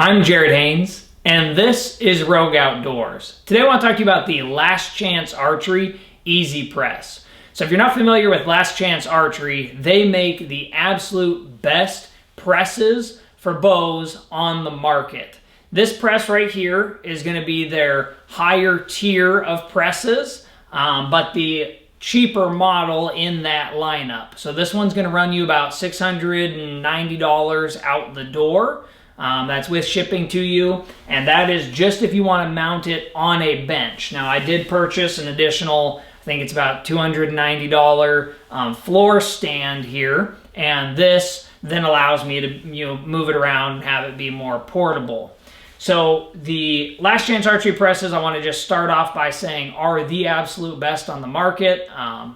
I'm Jared Haynes, and this is Rogue Outdoors. Today I want to talk to you about the Last Chance Archery Easy Press. So if you're not familiar with Last Chance Archery, they make the absolute best presses for bows on the market. This press right here is going to be their higher tier of presses, but the cheaper model in that lineup. So this one's going to run you about $690 out the door. That's with shipping to you, and that is just if you want to mount it on a bench. Now, I did purchase an additional, I think it's about $290 floor stand here, and this then allows me to move it around and have it be more portable. So the Last Chance Archery presses, I want to just start off by saying, are the absolute best on the market.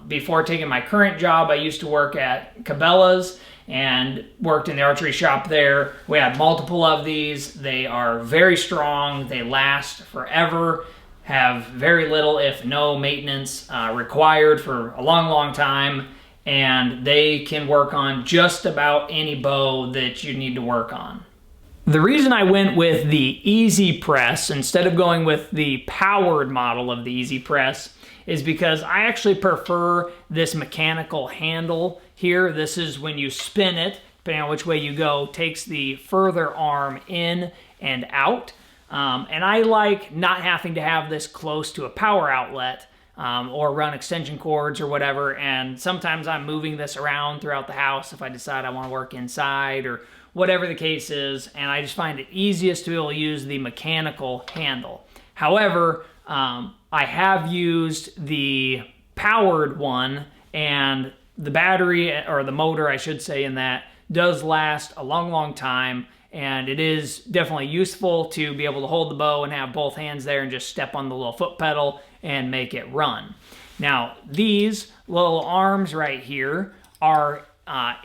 Before taking my current job, I used to work at Cabela's and worked in the archery shop there. We had multiple of these. They are very strong. They last forever, have very little, if no, maintenance required for a long, long time, and they can work on just about any bow that you need to work on. The reason I went with the Easy Press instead of going with the powered model of the Easy Press is because I actually prefer this mechanical handle here. This is when you spin it, depending on which way you go, takes the further arm in and out. And I like not having to have this close to a power outlet or run extension cords or whatever. And sometimes I'm moving this around throughout the house if I decide I want to work inside or whatever the case is. And I just find it easiest to be able to use the mechanical handle. However, I have used the powered one, and the battery, or the motor I should say, in that does last a long, long time, and it is definitely useful to be able to hold the bow and have both hands there and just step on the little foot pedal and make it run. Now, these little arms right here are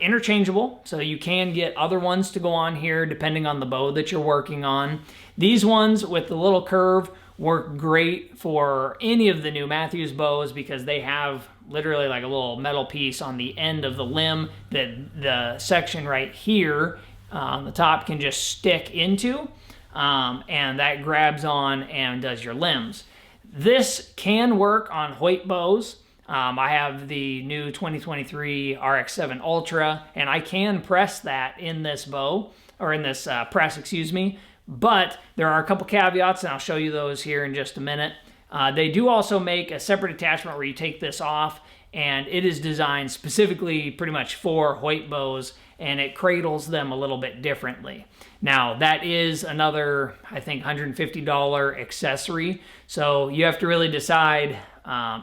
interchangeable, so you can get other ones to go on here depending on the bow that you're working on. These ones with the little curve work great for any of the new Matthews bows because they have literally like a little metal piece on the end of the limb that the section right here on the top can just stick into, and that grabs on and does your limbs. This can work on Hoyt bows. I have the new 2023 RX-7 Ultra, and I can press that in this bow, or in this press, excuse me. But there are a couple caveats, and I'll show you those here in just a minute. They do also make a separate attachment where you take this off, and it is designed specifically pretty much for Hoyt bows, and it cradles them a little bit differently. Now, that is another, I think, $150 accessory, so you have to really decide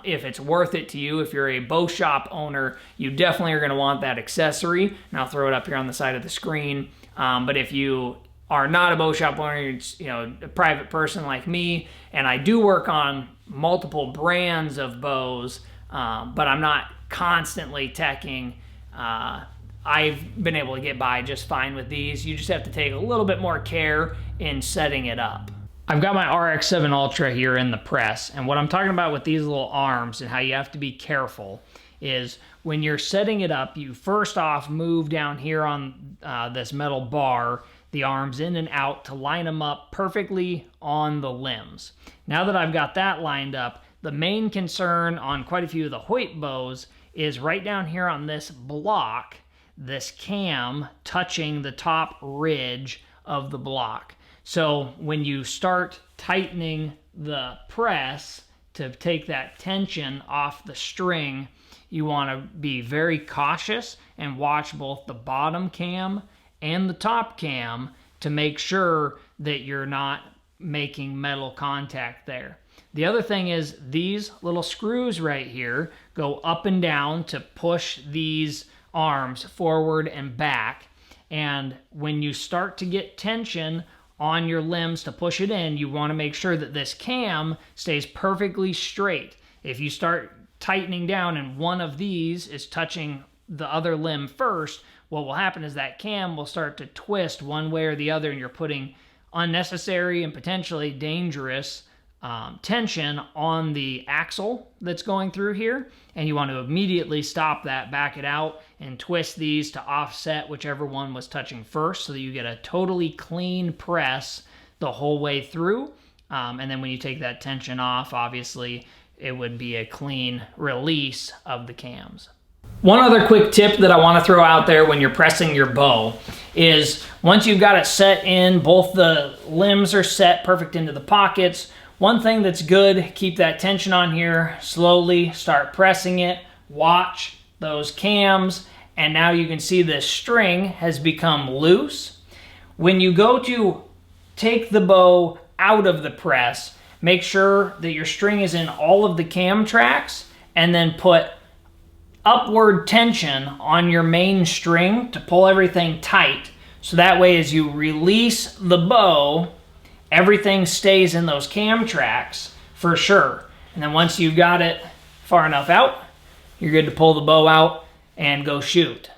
if it's worth it to you. If you're a bow shop owner, you definitely are going to want that accessory, and I'll throw it up here on the side of the screen. But if you are not a bow shop owner, you're a private person like me, and I do work on multiple brands of bows, but I'm not constantly teching. I've been able to get by just fine with these. You just have to take a little bit more care in setting it up. I've got my RX-7 Ultra here in the press, and what I'm talking about with these little arms and how you have to be careful is when you're setting it up, you first off move down here on this metal bar, the arms in and out to line them up perfectly on the limbs. Now that I've got that lined up, the main concern on quite a few of the Hoyt bows is right down here on this block, this cam touching the top ridge of the block. So when you start tightening the press to take that tension off the string, you want to be very cautious and watch both the bottom cam and the top cam to make sure that you're not making metal contact there. The other thing is these little screws right here go up and down to push these arms forward and back. And when you start to get tension on your limbs to push it in, you want to make sure that this cam stays perfectly straight. If you start tightening down and one of these is touching the other limb first, what will happen is that cam will start to twist one way or the other, and you're putting unnecessary and potentially dangerous tension on the axle that's going through here, and you want to immediately stop that, back it out, and twist these to offset whichever one was touching first so that you get a totally clean press the whole way through. And then when you take that tension off, obviously it would be a clean release of the cams. One other quick tip that I want to throw out there when you're pressing your bow is once you've got it set in, both the limbs are set perfect into the pockets. One thing that's good, keep that tension on here, slowly start pressing it, watch those cams, and now you can see this string has become loose. When you go to take the bow out of the press, make sure that your string is in all of the cam tracks, and then put upward tension on your main string to pull everything tight. So that way as you release the bow, everything stays in those cam tracks for sure. And then once you've got it far enough out, you're good to pull the bow out and go shoot.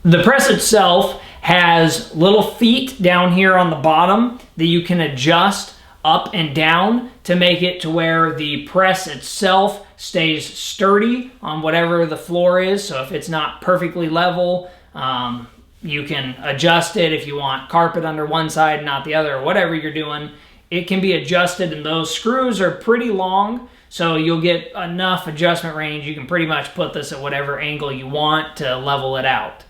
The press itself has little feet down here on the bottom that you can adjust up and down to make it to where the press itself stays sturdy on whatever the floor is. So if it's not perfectly level, you can adjust it if you want carpet under one side, not the other, or whatever you're doing. It can be adjusted, and those screws are pretty long, so you'll get enough adjustment range. You can pretty much put this at whatever angle you want to level it out.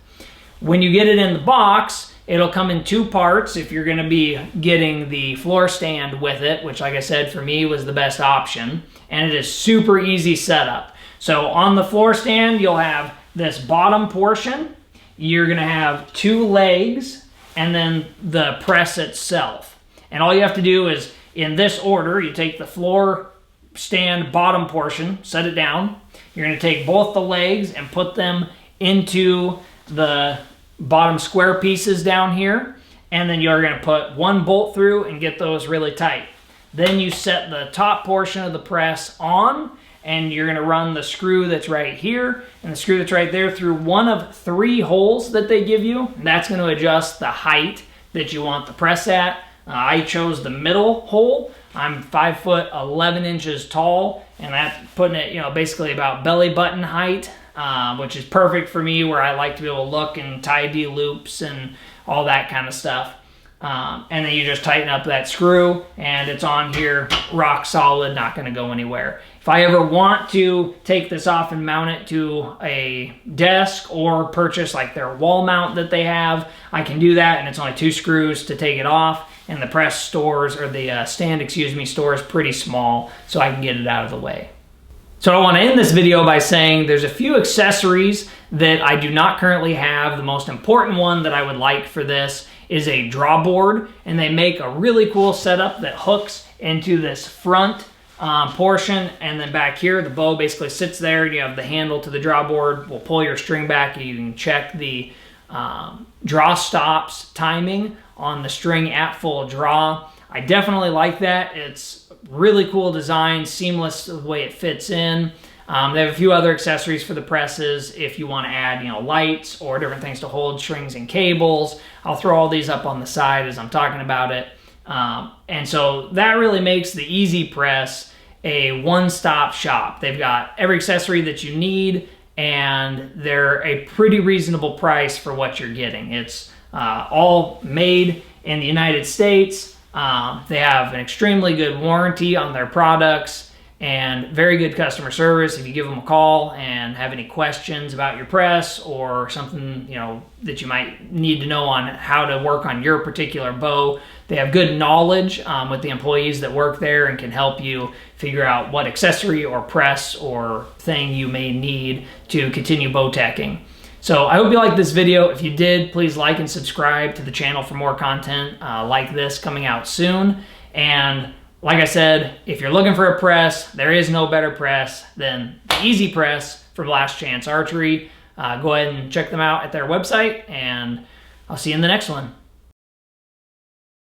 When you get it in the box, it'll come in two parts if you're going to be getting the floor stand with it, which, like I said, for me was the best option. And it is super easy setup. So on the floor stand, you'll have this bottom portion. You're going to have two legs and then the press itself. And all you have to do is, in this order, you take the floor stand bottom portion, set it down. You're going to take both the legs and put them into the bottom square pieces down here, and then you're going to put one bolt through and get those really tight. Then you set the top portion of the press on, and you're going to run the screw that's right here and the screw that's right there through one of three holes that they give you. And that's going to adjust the height that you want the press at. I chose the middle hole. I'm 5'11" tall, and that's putting it, basically about belly button height. Which is perfect for me, where I like to be able to look and tie D-loops and all that kind of stuff. And then you just tighten up that screw, and it's on here, rock solid, not going to go anywhere. If I ever want to take this off and mount it to a desk or purchase like their wall mount that they have, I can do that, and it's only 2 screws to take it off. And the press stores, or the stand, stores pretty small, so I can get it out of the way. So I want to end this video by saying there's a few accessories that I do not currently have. The most important one that I would like for this is a drawboard, and they make a really cool setup that hooks into this front portion, and then back here the bow basically sits there, and you have the handle to the drawboard. We'll pull your string back, and you can check the draw stops timing on the string at full draw. I definitely like that. It's really cool design, seamless the way it fits in. They have a few other accessories for the presses if you want to add, lights or different things to hold strings and cables. I'll throw all these up on the side as I'm talking about it. And so that really makes the Easy Press a one-stop shop. They've got every accessory that you need, and they're a pretty reasonable price for what you're getting. It's all made in the United States. They have an extremely good warranty on their products and very good customer service. If you give them a call and have any questions about your press or something that you might need to know on how to work on your particular bow, they have good knowledge with the employees that work there and can help you figure out what accessory or press or thing you may need to continue bow teching. So I hope you liked this video. If you did, please like and subscribe to the channel for more content like this coming out soon. And like I said, if you're looking for a press, there is no better press than the Easy Press from Last Chance Archery. Go ahead and check them out at their website, and I'll see you in the next one.